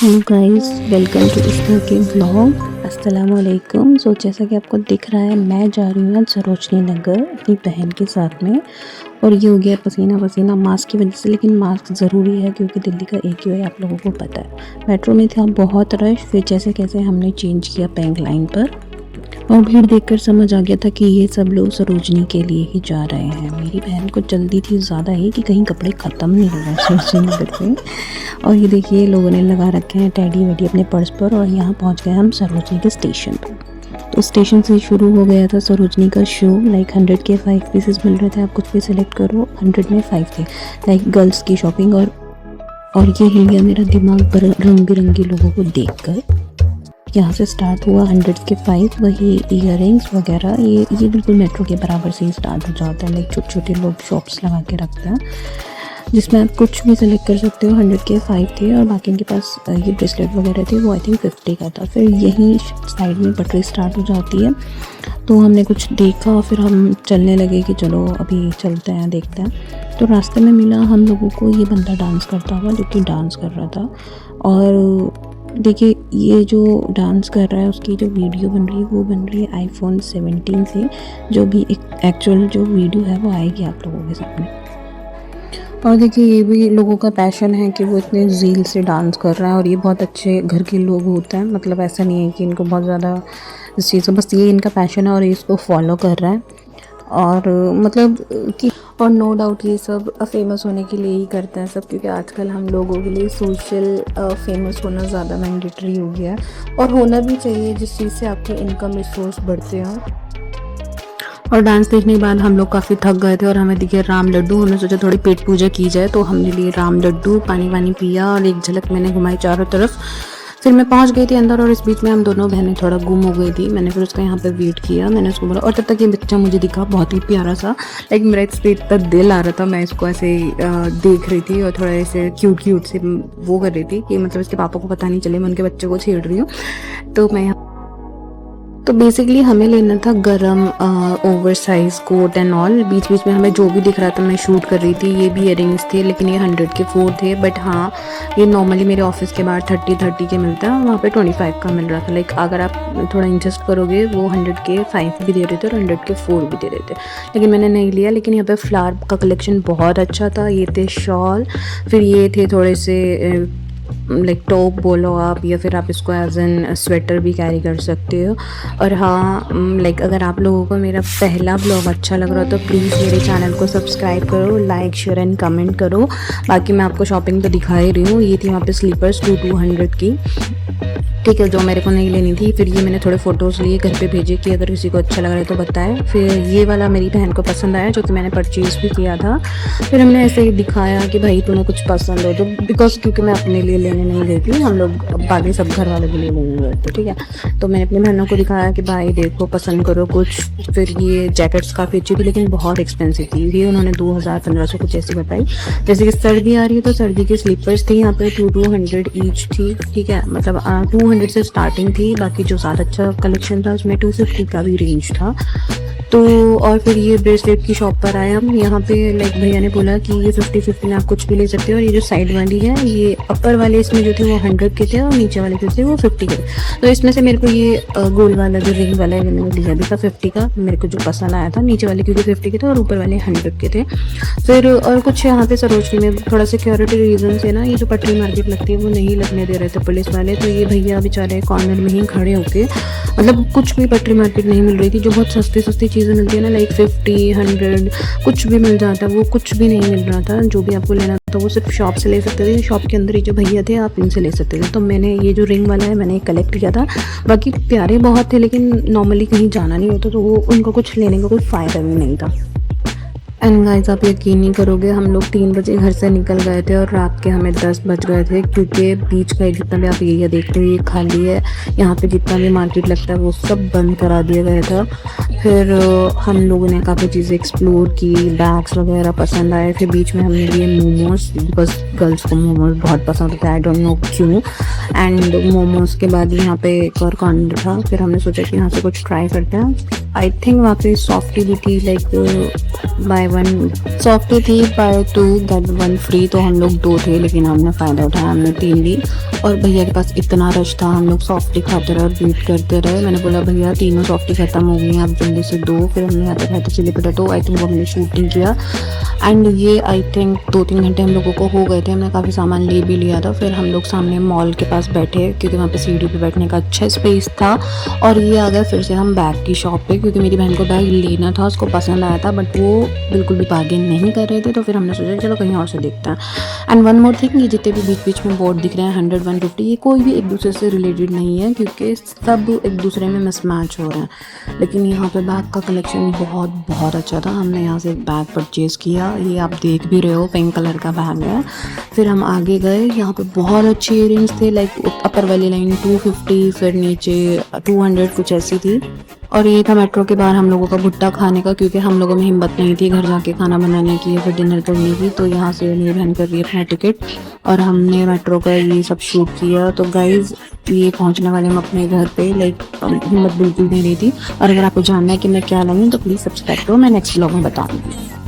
Hello guys, welcome to इस्ता के blog. अस्सलाम वालेकुम। सो जैसा कि आपको दिख रहा है, मैं जा रही हूँ आज सरोजनी नगर अपनी बहन के साथ में। और ये हो गया पसीना पसीना मास्क की वजह से, लेकिन मास्क ज़रूरी है क्योंकि दिल्ली का एक ही है, आप लोगों को पता है। मेट्रो में था बहुत रश, फिर जैसे कैसे हमने चेंज किया बैंक लाइन पर, और भीड़ देखकर समझ आ गया था कि ये सब लोग सरोजनी के लिए ही जा रहे हैं। मेरी बहन को जल्दी थी ज़्यादा ही कि कहीं कपड़े ख़त्म नहीं हो गए सरोजनी नगर में। और ये देखिए, लोगों ने लगा रखे हैं टेडी वेडी अपने पर्स पर। और यहाँ पहुँच गए हम सरोजनी के स्टेशन पर। तो स्टेशन से शुरू हो गया था सरोजनी का शो। लाइक 100 के 5 पीसेस मिल रहे थे, आप कुछ भी सिलेक्ट करो। 100 में 5 थे, लाइक गर्ल्स की शॉपिंग। और ये हिल गया मेरा दिमाग रंग बिरंगे लोगों को देखकर। यहाँ से स्टार्ट हुआ 100 के 5, वही इयररिंग्स वगैरह। ये बिल्कुल मेट्रो के बराबर से ही स्टार्ट हो जाता है। लाइक छोटे छोटे लोग शॉप्स लगा के रखते हैं जिसमें आप कुछ भी सेलेक्ट कर सकते हो। 100 के 5 थे और बाकी इनके पास ये ब्रेसलेट वगैरह थे, वो आई थिंक 50 का था। फिर यहीं साइड में पटरी स्टार्ट हो जाती है, तो हमने कुछ देखा और फिर हम चलने लगे कि चलो अभी चलते हैं, देखते हैं। तो रास्ते में मिला हम लोगों को ये बंदा डांस करता हुआ, जो कि डांस कर रहा था। और देखिए, ये जो डांस कर रहा है उसकी जो वीडियो बन रही है वो बन रही है iPhone 17 से। जो भी एक एक्चुअल जो वीडियो है वो आएगी आप लोगों के सामने। और देखिए, ये भी लोगों का पैशन है कि वो इतने ज़ील से डांस कर रहे हैं। और ये बहुत अच्छे घर के लोग होते हैं, मतलब ऐसा नहीं है कि इनको बहुत ज़्यादा इस चीज़ को, बस ये इनका पैशन है और ये इसको फॉलो कर रहा है। और मतलब कि, और नो डाउट ये सब फेमस होने के लिए ही करते हैं सब, क्योंकि आजकल हम लोगों के लिए सोशल फेमस होना ज़्यादा मैंडेटरी हो गया है। और होना भी चाहिए, जिस चीज़ से आपके इनकम सोर्स बढ़ते हों। और डांस देखने के बाद हम लोग काफ़ी थक गए थे और हमें दिखे राम लड्डू। हमने सोचा थोड़ी पेट पूजा की जाए, तो हमने लिए राम लड्डू, पानी वानी पिया और एक झलक मैंने घुमाई चारों तरफ। फिर मैं पहुंच गई थी अंदर और इस बीच में हम दोनों बहनें थोड़ा गुम हो गई थी। मैंने फिर उसका यहाँ पे वेट किया, मैंने उसको बोला। और तब तक ये बच्चा मुझे दिखा, बहुत ही प्यारा सा। लाइक मेरा इस पर इतना दिल आ रहा था, मैं इसको ऐसे देख रही थी और थोड़ा ऐसे क्यूट क्यूट से वो कर रही थी कि मतलब इसके पापा को पता नहीं चले मैं उनके बच्चे को छेड़ रही हूँ। तो बेसिकली हमें लेना था गरम oversize coat and all. बीच बीच में हमें जो भी दिख रहा था मैं शूट कर रही थी। ये भी इयररिंग्स थे, लेकिन ये 100 के 4 थे। बट हाँ, ये नॉर्मली मेरे ऑफिस के बाहर 30 के मिलता है, वहाँ पे 25 का मिल रहा था। लाइक अगर आप थोड़ा इंजस्ट करोगे, वो 100 के 5 भी दे रहे थे और 100 के 4 भी दे रहे थे, लेकिन मैंने नहीं लिया। लेकिन यहाँ पे फ्लावर का कलेक्शन बहुत अच्छा था। ये थे शॉल, फिर ये थे थोड़े से लाइक टॉप बोलो आप, या फिर आप इसको एज एन स्वेटर भी कैरी कर सकते हो। और हाँ, लाइक अगर आप लोगों को मेरा पहला ब्लॉग अच्छा लग रहा हो तो प्लीज़ मेरे चैनल को सब्सक्राइब करो, लाइक शेयर एंड कमेंट करो। बाकी मैं आपको शॉपिंग तो दिखा ही रही हूँ। ये थी वहाँ पे स्लीपर्स 200 की, ठीक है, जो मेरे को नहीं लेनी थी। फिर ये मैंने थोड़े फ़ोटोज़ लिए, घर पे भेजे कि अगर किसी को अच्छा लग रहा है तो बताएं। फिर ये वाला मेरी बहन को पसंद आया, जो कि मैंने परचेज़ भी किया था। फिर हमने ऐसे ही दिखाया कि भाई तुम्हें कुछ पसंद हो तो, बिकॉज क्योंकि मैं अपने लिए लेने नहीं गई थी, हम लोग बाकी सब घर वालों के लिए लेने गए थे, ठीक है। तो मैंने अपनी बहनों को दिखाया कि भाई देखो, पसंद करो कुछ। फिर ये जैकेट्स काफ़ी अच्छी थी, लेकिन बहुत एक्सपेंसिव थी। ये उन्होंने 2000-1500 कुछ ऐसी बताई। जैसे कि सर्दी आ रही है तो सर्दी की स्लीपर्स थी यहाँ पे 200 ईच थी, ठीक है। मतलब 200 से स्टार्टिंग थी, बाकी जो ज़्यादा अच्छा कलेक्शन था उसमें 250 का भी रेंज था। तो और फिर ये ब्रेसलेट की शॉप पर आए हम। यहाँ पे लाइक भैया ने बोला कि ये 50-50 में आप कुछ भी ले सकते हो। और ये जो साइड वाली है, ये अपर वाले इसमें जो थे वो 100 के थे और नीचे वाले जो थे वो 50 के थे। तो इसमें से मेरे को ये गोल्ड वाला जो रिंग वाला है मैंने लिया भी था 50 का, मेरे को जो पसंद आया था। नीचे वाले क्योंकि 50 के थे और ऊपर वाले 100 के थे। फिर और कुछ यहाँ पे सरोजनी में थोड़ा सिक्योरिटी रीजन से ना, ये जो पटरी मार्केट लगती है वो नहीं लगने दे रहे थे पुलिस वाले। तो ये भैया बेचारे कॉर्नर में ही खड़े होके, मतलब कुछ भी पटरी मार्केट नहीं मिल रही थी। जो बहुत सस्ती सस्ती चीज़ें मिलती है ना, लाइक 50, 100 कुछ भी मिल जाता है, वो कुछ भी नहीं मिल रहा था। जो भी आपको लेना था वो सिर्फ शॉप से ले सकते थे। शॉप के अंदर ही जो भैया थे, आप इनसे ले सकते थे। तो मैंने ये जो रिंग वाला है मैंने कलेक्ट किया था। बाकी प्यारे बहुत थे, लेकिन नॉर्मली कहीं जाना नहीं होता तो वो उनको कुछ लेने का कोई फ़ायदा भी नहीं था। एंड गाइस, आप यकीन नहीं करोगे, हम लोग 3 बजे घर से निकल गए थे और रात के हमें 10 बज गए थे, क्योंकि बीच का जितना भी आप एरिया देखते हो ये खाली है। यहाँ पे जितना भी मार्केट लगता है वो सब बंद करा दिया गया था। फिर हम लोगों ने काफ़ी चीज़ें एक्सप्लोर की, बैग्स वगैरह पसंद आए। फिर बीच में हमने लिए मोमोज, बिकॉज गर्ल्स को मोमोज बहुत पसंद होता है, आई डोंट नो क्यों। एंड मोमोज के बाद यहाँ पे एक और कॉर्नर था। फिर हमने सोचा कि यहाँ से कुछ ट्राई करते हैं। आई थिंक वहाँ पे सॉफ्टी भी थी, लाइक बाय वन सॉफ्टी थी, बाय 2 गेट 1 फ्री। तो हम लोग 2 थे, लेकिन हमने फ़ायदा उठाया, हमने 3 ली। और भैया के पास इतना रश था, हम लोग सॉफ्टी खाते रहे और वेट करते रहे। मैंने बोला भैया तीनों सॉफ्टी ख़त्म हो गई हैं, आप जल्दी से दो। फिर हमने यहाँ पे खाए थे चिली पोटैटो, आई थिंक वो हमने शूट नहीं किया। एंड ये आई थिंक 2-3 घंटे हम लोगों को हो गए थे, हमने काफ़ी सामान ले भी लिया था। फिर हम लोग सामने मॉल के पास बैठे क्योंकि वहाँ पे सीढ़ी पे बैठने का अच्छा स्पेस था। और ये आ गए फिर से हम बैग की शॉप पे, क्योंकि मेरी बहन को बैग लेना था, उसको पसंद आया था, बट वो बिल्कुल भी बार्गेन नहीं कर रहे थे। तो फिर हमने सोचा चलो कहीं और से देखते हैं। एंड वन मोर थिंग, ये जितने भी बीच बीच में बोर्ड दिख रहे हैं 100, 150, ये कोई भी एक दूसरे से रिलेटेड नहीं है, क्योंकि सब एक दूसरे में मिसमैच हो रहे हैं। लेकिन यहाँ पे बैग का कलेक्शन बहुत अच्छा था। हमने यहाँ से एक बैग परचेज़ किया, ये आप देख भी रहे हो, पिंक कलर का बैग है। फिर हम आगे गए, यहाँ पे बहुत अच्छी इयरिंग्स थे, लाइक अपर वाली लाइन 250, फिर नीचे 200 कुछ ऐसी थी। और ये था मेट्रो के बाहर हम लोगों का भुट्टा खाने का, क्योंकि हम लोगों में हिम्मत नहीं थी घर जाके खाना बनाने की या फिर डिनर करने की। तो यहाँ से मेरी बहन कर रही है अपना टिकट और हमने मेट्रो का ये सब शूट किया। तो गाइज़ ये पहुँचने वाले हम अपने घर पे, लाइक हिम्मत बिल्कुल नहीं रही थी। और अगर आपको जानना है कि मैं क्या लाई हूँ तो प्लीज़ सब्सक्राइब करो, मैं नेक्स्ट ब्लॉग में बताऊँगी।